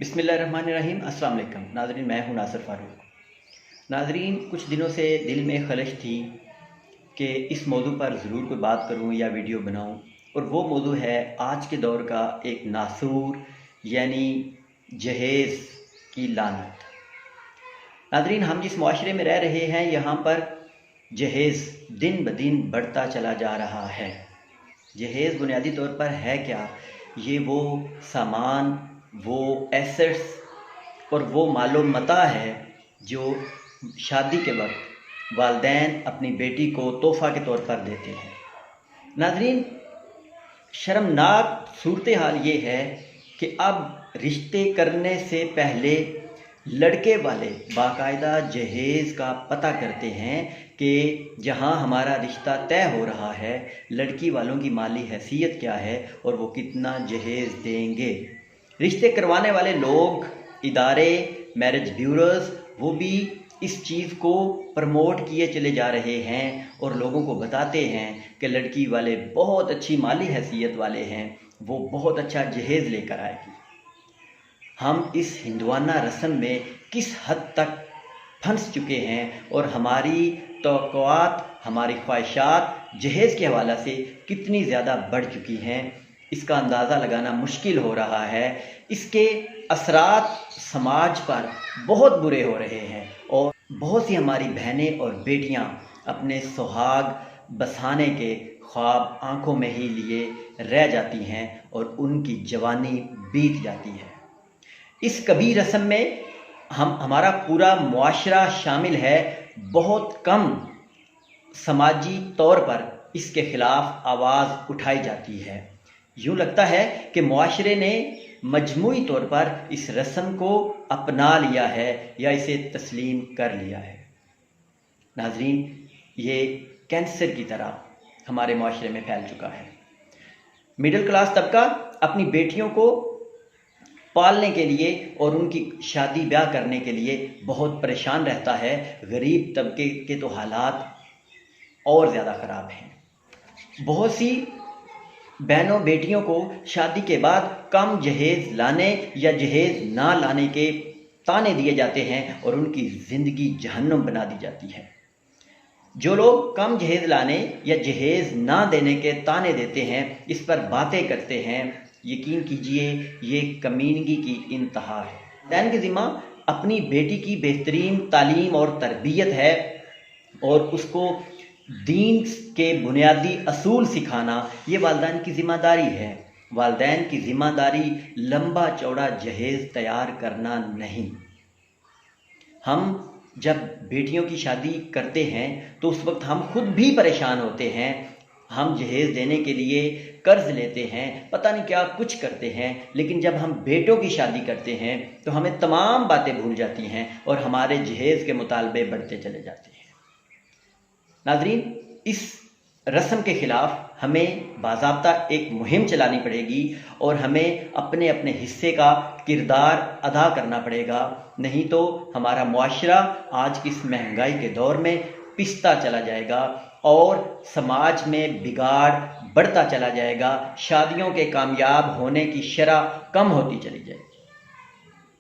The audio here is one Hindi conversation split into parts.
बिस्मिल्लाहिर्रहमानिर्रहीम। अस्सलाम वालेकुम नाज़रीन, मैं हूं नासिर फ़ारूक। नाज़रीन, कुछ दिनों से दिल में ख़्वाहिश थी कि इस मौजू पर ज़रूर कोई बात करूं या वीडियो बनाऊं, और वो मौजू है आज के दौर का एक नासूर यानी जहेज़ की लानत। नाज़रीन, हम जिस मुआशरे में रह रहे हैं यहाँ पर जहेज़ दिन ब दिन बढ़ता चला जा रहा है। जहेज़ बुनियादी तौर पर है क्या? ये वो सामान, वो एसेट्स और वो मालो मता है जो शादी के वक्त वालिदैन अपनी बेटी को तोहफ़ा के तौर पर देते हैं। नाज़रीन, शर्मनाक सूरत हाल ये है कि अब रिश्ते करने से पहले लड़के वाले बाकायदा जहेज़ का पता करते हैं कि जहां हमारा रिश्ता तय हो रहा है लड़की वालों की माली हैसियत क्या है और वो कितना जहेज़ देंगे। रिश्ते करवाने वाले लोग, इदारे, मैरिज ब्यूरोज़, वो भी इस चीज़ को प्रमोट किए चले जा रहे हैं और लोगों को बताते हैं कि लड़की वाले बहुत अच्छी माली हैसियत वाले हैं, वो बहुत अच्छा जहेज़ लेकर आएगी। हम इस हिंदुआना रस्म में किस हद तक फंस चुके हैं और हमारी तवक्कुआत, हमारी ख्वाहिशात जहेज़ के हवाले से कितनी ज़्यादा बढ़ चुकी हैं, इसका अंदाज़ा लगाना मुश्किल हो रहा है। इसके असरात समाज पर बहुत बुरे हो रहे हैं और बहुत सी हमारी बहनें और बेटियां अपने सुहाग बसाने के ख्वाब आंखों में ही लिए रह जाती हैं और उनकी जवानी बीत जाती है। इस कबीर रस्म में हमारा पूरा मुआशरा शामिल है। बहुत कम समाजी तौर पर इसके ख़िलाफ़ आवाज़ उठाई जाती है। यूँ लगता है कि मुआशरे ने मजमूई तौर पर इस रस्म को अपना लिया है या इसे तस्लीम कर लिया है। नाज़रीन, ये कैंसर की तरह हमारे मुआशरे में फैल चुका है। मिडिल क्लास तबका अपनी बेटियों को पालने के लिए और उनकी शादी ब्याह करने के लिए बहुत परेशान रहता है। गरीब तबके के तो हालात और ज़्यादा ख़राब हैं। बहुत सी बहनों बेटियों को शादी के बाद कम जहेज़ लाने या जहेज़ ना लाने के ताने दिए जाते हैं और उनकी ज़िंदगी जहन्नुम बना दी जाती है। जो लोग कम जहेज़ लाने या जहेज़ ना देने के ताने देते हैं, इस पर बातें करते हैं, यकीन कीजिए ये कमीनगी की इंतहा है। वालिदैन की ज़िम्मा अपनी बेटी की बेहतरीन तालीम और तरबियत है और उसको दीन के बुनियादी असूल सिखाना ये वालिदैन की ज़िम्मेदारी है। वालिदैन की ज़िम्मेदारी लंबा चौड़ा जहेज़ तैयार करना नहीं। हम जब बेटियों की शादी करते हैं तो उस वक्त हम खुद भी परेशान होते हैं। हम जहेज़ देने के लिए कर्ज लेते हैं, पता नहीं क्या कुछ करते हैं, लेकिन जब हम बेटों की शादी करते हैं तो हमें तमाम बातें भूल जाती हैं और हमारे जहेज़ के मुतालबे बढ़ते चले जाते हैं। नाज़रीन, इस रस्म के ख़िलाफ़ हमें बाज़ाब्ता एक मुहिम चलानी पड़ेगी और हमें अपने अपने हिस्से का किरदार अदा करना पड़ेगा, नहीं तो हमारा मुआशरा आज की इस महंगाई के दौर में पिसता चला जाएगा और समाज में बिगाड़ बढ़ता चला जाएगा। शादियों के कामयाब होने की शरह कम होती चली जाएगी।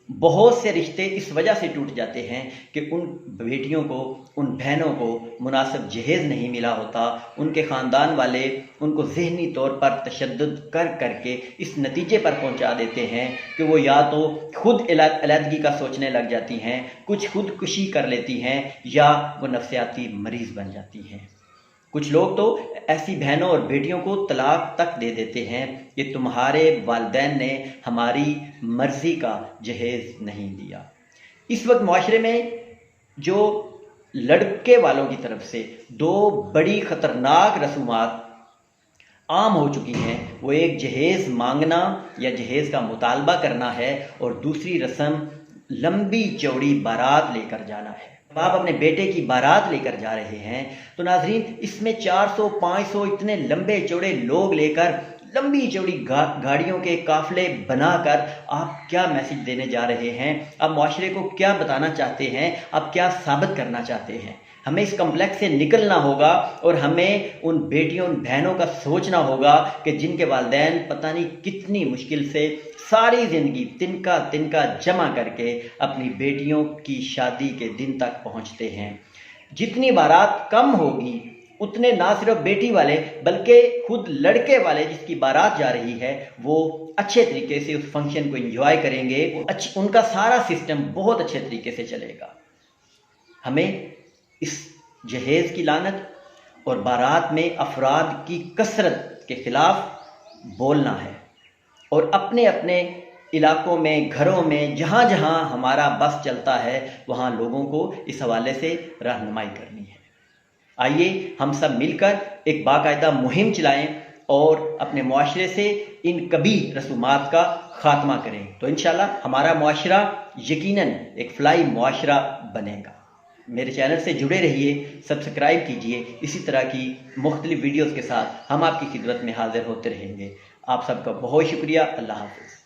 बहुत से रिश्ते इस वजह से टूट जाते हैं कि उन बेटियों को, उन बहनों को मुनासिब जहेज़ नहीं मिला होता। उनके ख़ानदान वाले उनको ज़हनी तौर पर तशद्दुद कर करके इस नतीजे पर पहुंचा देते हैं कि वो या तो खुद अलहदगी का सोचने लग जाती हैं, कुछ खुदकुशी कर लेती हैं, या वो नफ्सियाती मरीज़ बन जाती हैं। कुछ लोग तो ऐसी बहनों और बेटियों को तलाक तक दे देते हैं कि तुम्हारे वालिदैन ने हमारी मर्ज़ी का जहेज़ नहीं दिया। इस वक्त मुआशरे में जो लड़के वालों की तरफ से दो बड़ी ख़तरनाक रसूमात आम हो चुकी हैं। वो एक जहेज़ मांगना या जहेज़ का मुतालबा करना है और दूसरी रस्म लंबी चौड़ी बारात लेकर जाना है। आप अपने बेटे की बारात लेकर जा रहे हैं तो नाज़रीन, इसमें 400-500 इतने लंबे चौड़े लोग लेकर लंबी चौड़ी गाड़ियों के काफ़िले बनाकर आप क्या मैसेज देने जा रहे हैं, आप माशरे को क्या बताना चाहते हैं, आप क्या साबित करना चाहते हैं। हमें इस कम्प्लेक्स से निकलना होगा और हमें उन बेटियों उन बहनों का सोचना होगा कि जिनके वालिदैन पता नहीं कितनी मुश्किल से सारी ज़िंदगी तिनका तिनका जमा करके अपनी बेटियों की शादी के दिन तक पहुंचते हैं। जितनी बारात कम होगी उतने ना सिर्फ बेटी वाले बल्कि खुद लड़के वाले जिसकी बारात जा रही है वो अच्छे तरीके से उस फंक्शन को एंजॉय करेंगे, उनका सारा सिस्टम बहुत अच्छे तरीके से चलेगा। हमें इस जहेज़ की लानत और बारात में अफराद की कसरत के ख़िलाफ़ बोलना है और अपने अपने इलाकों में, घरों में, जहाँ जहाँ हमारा बस चलता है वहाँ लोगों को इस हवाले से रहनुमाई करनी है। आइए हम सब मिलकर एक बाकायदा मुहिम चलाएं और अपने मुआशरे से इन कबीह रसूमात का ख़ात्मा करें, तो इंशाल्लाह हमारा मुआशरा यकीनन एक फलाही मुआशरा बनेगा। मेरे चैनल से जुड़े रहिए, सब्सक्राइब कीजिए। इसी तरह की मुख्तलिफ वीडियोज़ के साथ हम आपकी खिदमत में हाज़िर होते रहेंगे। आप सबका बहुत शुक्रिया। अल्लाह हाफ़िज़।